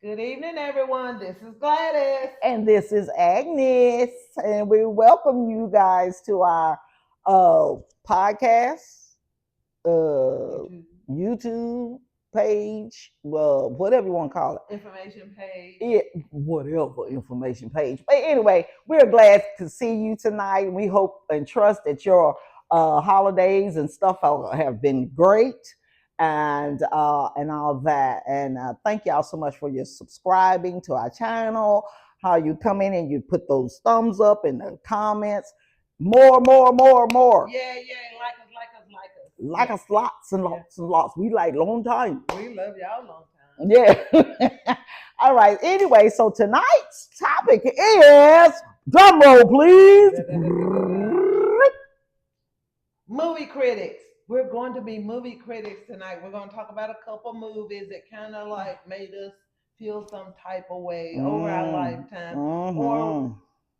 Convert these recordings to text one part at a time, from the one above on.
Good evening, everyone. This is Gladys. And this is Agnes, and we welcome you guys to our uh, podcast, You uh, too. YouTube page, well, whatever you want to call Information page. whatever information page. But anyway, we're glad to see you tonight. We hope and trust that your holidays and stuff have been great and all that. And thank y'all so much for your subscribing to our channel. How you come in and you put those thumbs up in the comments. More. Yeah. Like us lots and Yeah. lots and lots. We like long time. We love y'all long time. Yeah. All right. Anyway, so tonight's topic is drum roll, please. Movie critics. We're going to be movie critics tonight. We're going to talk about a couple movies that kind of like made us feel some type of way over our lifetime or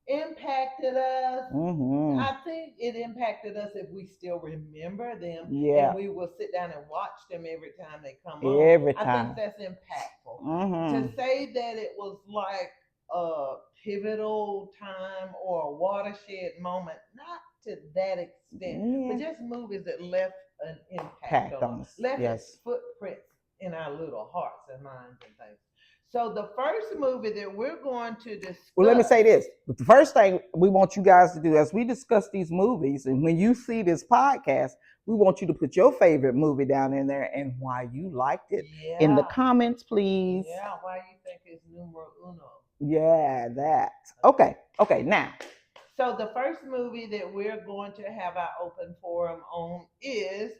impacted us. I think it impacted us if we still remember them and Yeah. we will sit down and watch them every time they come on. Every I think time. that's impactful. To Mm-hmm. say that it was like a pivotal time or a watershed moment, not to that extent, but Yeah. just movies that left an impact Packed on us, on us. left its Yes. footprints in our little hearts and minds and things. So the first movie that we're going to Well, let me discuss. say this. The first thing we want you guys to do as we discuss these movies, and when you see this podcast, we want you to put your favorite movie down in there and why you liked it in the Yeah. comments, please. Yeah, why you think it's numero uno? Yeah, that. Okay, now. So the first movie that we're going to have our open forum on is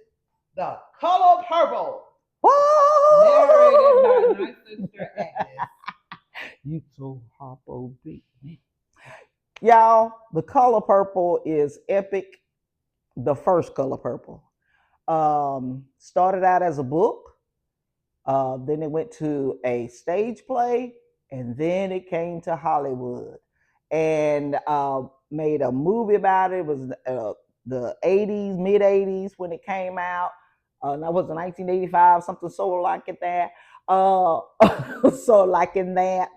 The Color Purple, narrated by my sister Agnes. You so hoppo beat me. Y'all, The Color Purple is epic. The first Color Purple. Started out as a book. Then it went to a stage play, and then it came to Hollywood, and made a movie about it. It was the '80s, mid '80s when it came out. That was in 1985, something so like it that. Uh, so like in that.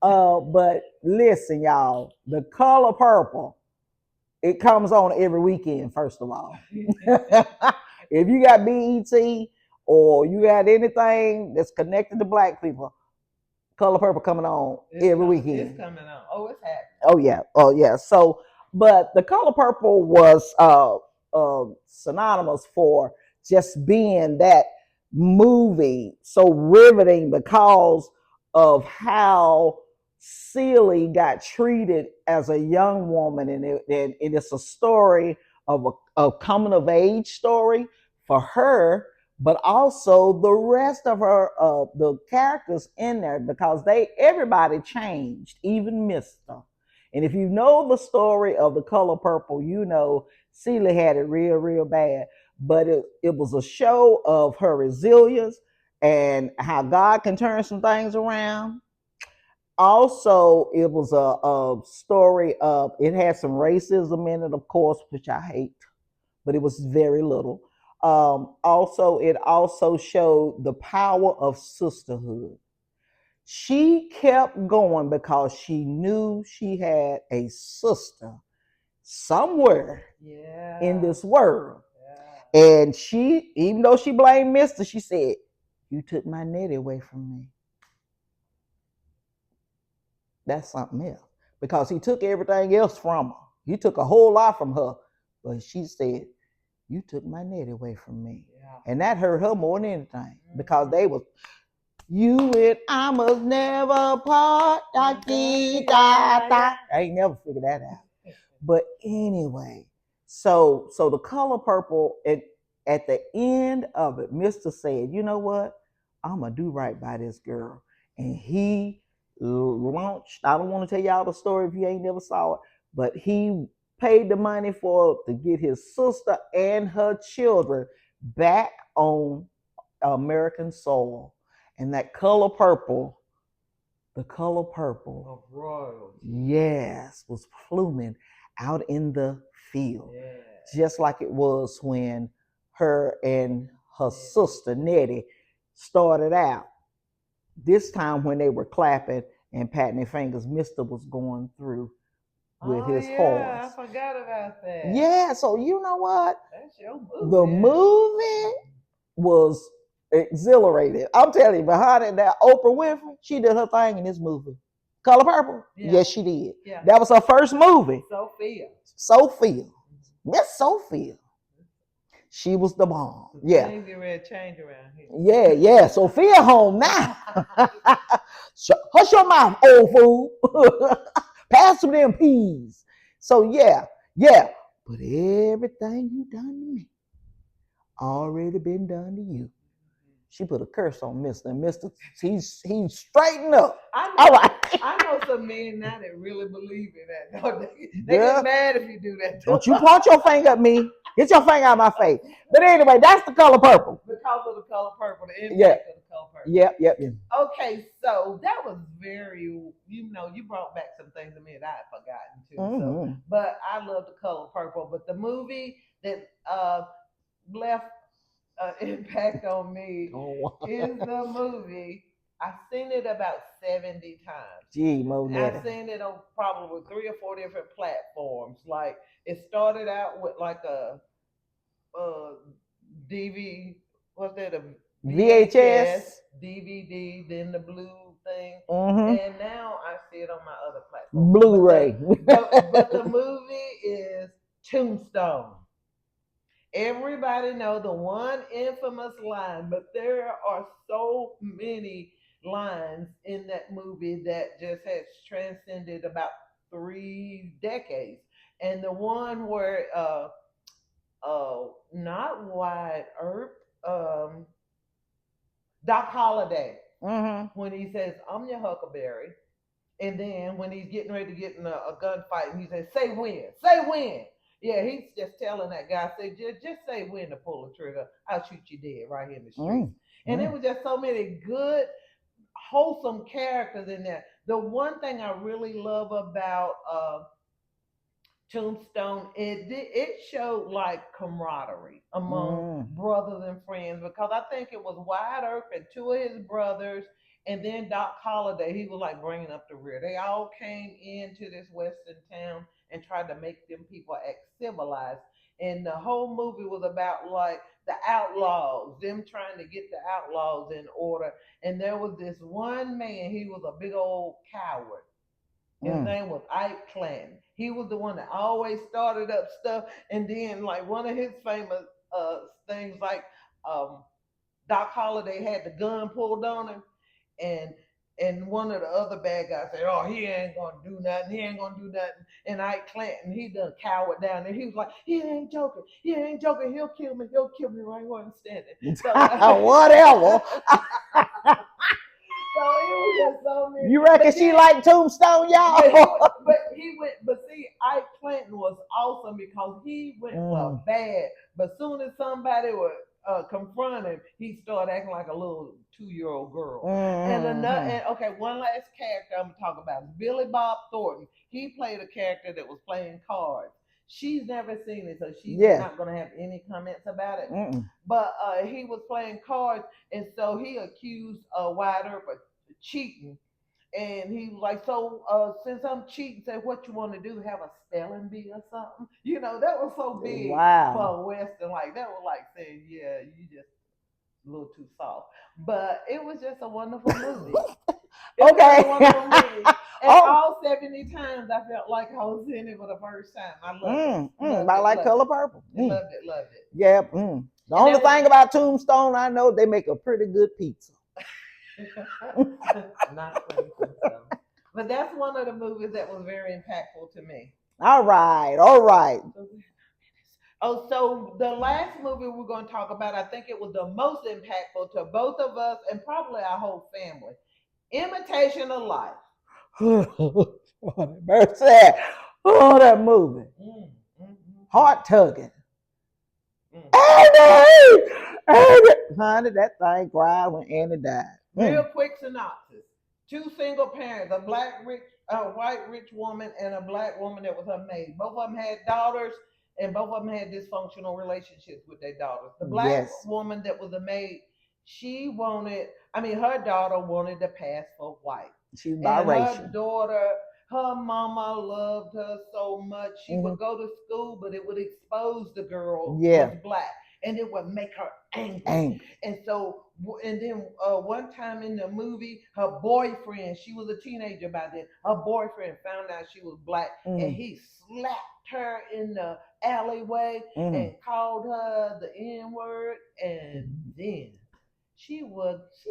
But listen, y'all, The Color Purple. It comes on every weekend. First of all, if you got BET or you got anything that's connected to black people, Color Purple coming on every weekend. It's coming on. Oh, it's happening. Oh yeah. So, but the Color Purple was synonymous for just being that movie so riveting because of how Celie got treated as a young woman, and it's a story of a coming of age story for her, but also the rest of her the characters in there because everybody changed, even Mister. And if you know the story of The Color Purple, you know Celia had it real bad. But it was a show of her resilience and how God can turn some things around. Also, it was a story of, it had some racism in it, of course, which I hate, but it was very little. Also, it also showed the power of sisterhood. She kept going because she knew she had a sister somewhere in this world. Yeah. And she, even though she blamed Mister, she said, "You took my Nettie away from me." That's something else. Because he took everything else from her. He took a whole lot from her. But she said, "You took my Nettie away from me." Yeah. And that hurt her more than anything. Because they was, "You and I must never part. I ain't never figured that out. But anyway, so The Color Purple, at the end of it, Mister said, "You know what? I'm gonna do right by this girl." And he launched. I don't want to tell y'all the story if you ain't never saw it, but he paid the money for to get his sister and her children back on American soil. And that color purple, the color purple Of royalty. yes, was pluming out in the field. Yeah. Just like it was when her and her sister Nettie started out. this time when they were clapping and patting their fingers, Mister was going through with Oh his yeah, horse. I forgot about that. Yeah, so you know what? That's your The movie. movie was exhilarating. I'm telling you, behind it, that Oprah Winfrey, she did her thing in this movie. Color Purple? Yeah. Yes, she did. Yeah. That was her first movie. Sophia. Sophia. Miss Sophia. She was the bomb. Yeah. Things get ready to change around here. Yeah, yeah. Sophia home now. Hush your mouth, old fool. Pass some them peas. So yeah, yeah. But everything you done to me already been done to you. She put a curse on Mister. And Mister, he's straightened up. All right. I know some men now that really believe in that. Don't they get mad if you do that. Don't you point your finger at me. Get your finger out of my face. But anyway, that's the Color Purple. Because of the Color Purple, the impact of the Color Purple. Yep. Okay, so that was very, you brought back some things to me that I had forgotten too. So, but I love the Color Purple. But the movie that left impact on me is the movie. I've seen it about 70 times. Gee, I've seen it on probably 3 or 4 different platforms. Like it started out with like a DV, what's that? A VHS, DVD, then the blue thing, and now I see it on my other platform, Blu-ray. But the movie is Tombstone. Everybody know the one infamous line, but there are so many lines in that movie that just has transcended about 3 decades. And the one where not Wyatt Earp, Doc Holliday, when he says, "I'm your Huckleberry," and then when he's getting ready to get in a gunfight, and he says, "Say when, say when." Yeah, he's just telling that guy, "Say just say when to pull the trigger. I'll shoot you dead right here in the street." And it was just so many good, wholesome characters in there. The one thing I really love about Tombstone, it showed like camaraderie among brothers and friends, because I think it was Wyatt Earp and two of his brothers, and then Doc Holliday. He was like bringing up the rear. They all came into this western town and tried to make them people act civilized. And the whole movie was about like the outlaws, them trying to get the outlaws in order. And there was this one man. He was a big old coward. His name was Ike Clanton. He was the one that always started up stuff, and then like one of his famous things, like um, Doc Holliday had the gun pulled on him, and one of the other bad guys said, "Oh, he ain't gonna do nothing. He ain't gonna do nothing." And Ike Clanton, he done cowered down, and he was like, "He ain't joking. He ain't joking. He'll kill me. He'll kill me right where I'm standing." So, whatever. So it was just so many. You reckon she like Tombstone, y'all? But see, Ike Clanton was awesome because he went for bad. But soon as somebody would confront him, he started acting like a little 2-year-old girl. And okay, one last character I'm gonna talk about is Billy Bob Thornton. He played a character that was playing cards. She's never seen it, so she's not going to have any comments about it. But he was playing cards, and so he accused Wyatt Earp of cheating. And he was like, "So since I'm cheating, say what you want to do, have a spelling bee or something." That was so big for a Western. Like, that was like saying, "Yeah, you just a little too soft." But it was just a wonderful movie. Okay. And all 70 times I felt like I was in it for the first time. I loved it. I like Color Purple. Loved it. Yeah. The only thing about Tombstone, I know they make a pretty good pizza. Not Tombstone. But that's one of the movies that was very impactful to me. All right. Oh, so the last movie we're going to talk about, I think it was the most impactful to both of us and probably our whole family. Imitation of Life. Mercy. Oh, that movie. Heart tugging. Andy! Honey, that thing cried when Andy died. Real quick synopsis. Two single parents, a white rich woman and a black woman that was her maid. Both of them had daughters, and both of them had dysfunctional relationships with their daughters. The black woman that was a maid, she wanted I mean, her daughter wanted to pass for white. She's And her biracial. daughter, her mama loved her so much. She Hmm. would go to school, but it would expose the girl was Yeah, black, and it would make her angry. angry. And so, and then one time in the movie, her boyfriend, she was a teenager by then, her boyfriend found out she was black, and Hmm. he slapped her in the alleyway Hmm. and called her the N word. And then she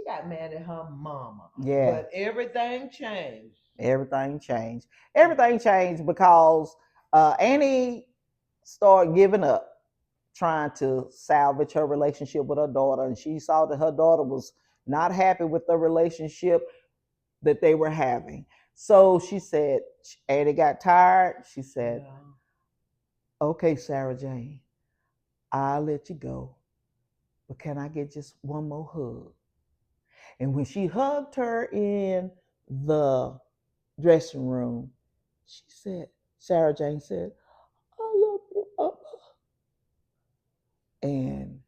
got mad at her mama. Yeah, But everything changed. everything changed. Everything changed because Annie started giving up, trying to salvage her relationship with her daughter, and she saw that her daughter was not happy with the relationship that they were having. So she said, Annie got tired. She said, Yeah. "Okay, Sarah Jane, I'll let you go, but can I get just one more hug?" And when she hugged her in the dressing room, she said, Sarah Jane said, "I love you, Papa." And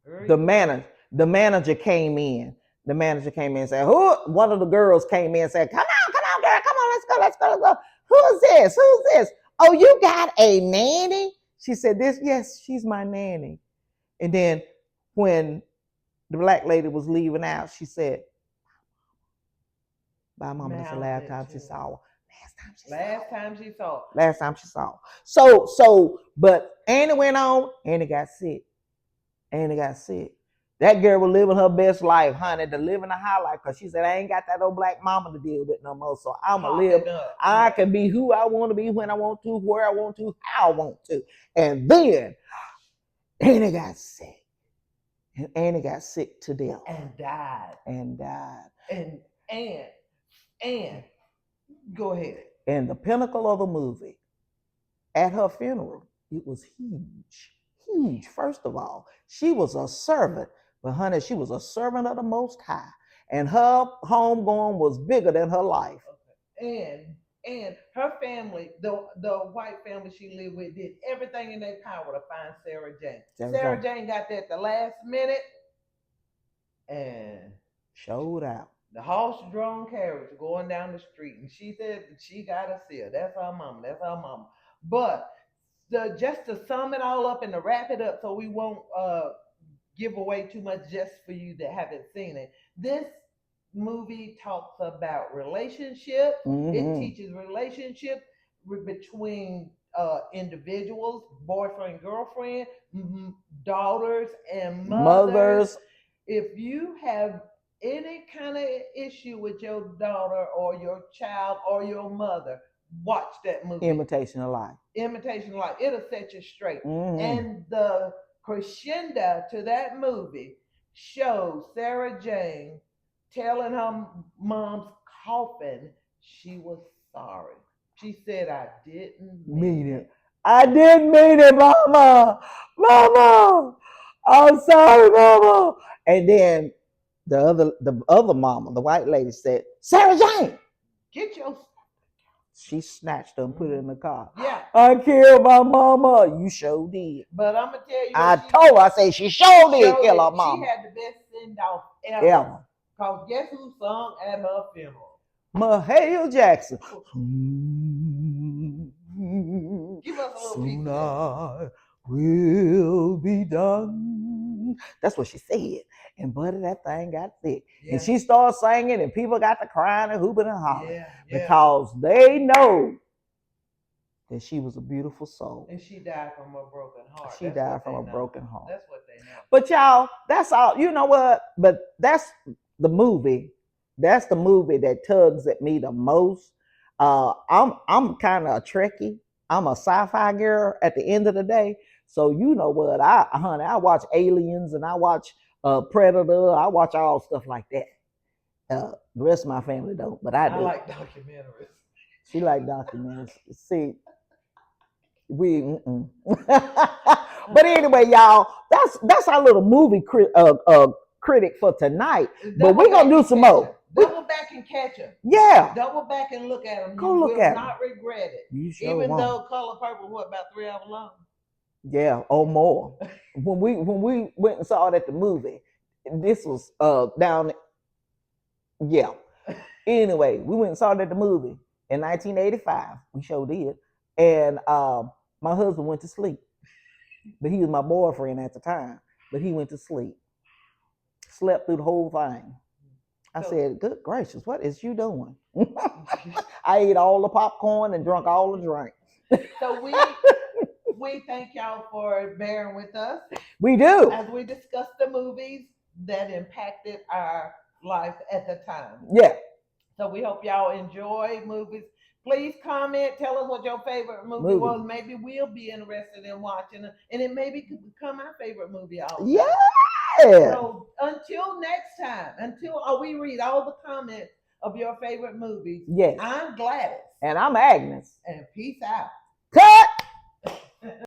Girl, the you right. manager, the manager came in. The manager came in and said, "Who?" One of the girls came in and said, come on, girl, come on, let's go, let's go, let's go. Who's this? Who's this? Oh, you got a nanny?" She said, "This, yes, she's my nanny." And then when the black lady was leaving out, she said, "Bye, mama, that's the Mouthed last it time she too. saw her." Last time she saw Last her. time she saw it. Last time she saw her. But Annie went on. Annie got sick. Annie got sick. That girl was living her best life, honey, to living a high life, because she said, "I ain't got that old black mama to deal with no more. So I'ma live. Popping up. I Yeah. can be who I want to be, when I want to, where I want to, how I want to." And then Annie got sick. And Annie got sick to death. And died. And died. And and and go ahead. And the pinnacle of the movie, at her funeral, it was huge. Huge. First of all, she was a servant, but honey, she was a servant of the Most High. And her homegoing was bigger than her life. Okay. And her family, the white family she lived with, did everything in their power to find Sarah Jane. Sarah Sarah Jane Jane got there at the last minute, and showed out. the horse-drawn carriage going down the street, and she said she got to see her. That's her mama. That's her mama. But just to sum it all up and to wrap it up, so we won't give away too much just for you that haven't seen it. This movie talks about relationships. It Mm-hmm. teaches relationships between individuals, boyfriend, girlfriend, daughters, and mothers. Mothers, If you have any kind of issue with your daughter or your child or your mother, watch that movie. imitation of life. Imitation Life. It'll set you straight. Mm-hmm. And the crescendo to that movie shows Sarah Jane telling her mom's coffin she was sorry. She said, "I didn't Mean mean it. it." I didn't mean it, mama. Mama, I'm sorry, mama. And then the other mama, the white lady, said, "Sarah Jane." Get your. She snatched her and put it in the car. Yeah. "I killed my mama." You sure did. But I'm going to tell you what I she told her, I said, she sure did showed kill her it. She mama. had the best send off ever. Yeah. Because guess who sung at her funeral? Mahalia Jackson. Give us a little piece Soon of that. I will be done. That's what she said. And buddy, that thing got thick. Yeah. And she started singing, and people got to crying and hooping and hollering. Yeah, yeah. Because they know that she was a beautiful soul. And she died from a broken heart. She That's died what from they a know. broken heart. That's what they know. But y'all, that's all. You know what? But that's the movie. That's the movie that tugs at me the most. I'm kind of a Trekkie. I'm a sci-fi girl at the end of the day. So you know what? I watch Aliens and I watch Predator. I watch all stuff like that. The rest of my family don't, but I I do. like documentaries. She like documentaries. See, we. But anyway, y'all, that's our little movie critic for tonight. But we're gonna do some more. Double back and catch them. Yeah. Double back and look at them. Go You look will at not regret it. You sure Even won't. though Color Purple, what, about 3 hours long? Yeah, or more. When we went and saw it at the movie, This was down, yeah. Anyway, we went and saw it at the movie in 1985. We sure did. And my husband went to sleep. But he was my boyfriend at the time. But he went to sleep. Slept through the whole thing. I said, good gracious, what is you doing? I ate all the popcorn and drank all the drink. So we thank y'all for bearing with us. We do. As we discuss the movies that impacted our life at the time. Yeah. So we hope y'all enjoy movies. Please comment. Tell us what your favorite movie was. Maybe we'll be interested in watching it. And it maybe could become our favorite movie also. Yeah. So until next time, until we read all the comments of your favorite movies. Yes. I'm Gladys. And I'm Agnes. And peace out. Cut!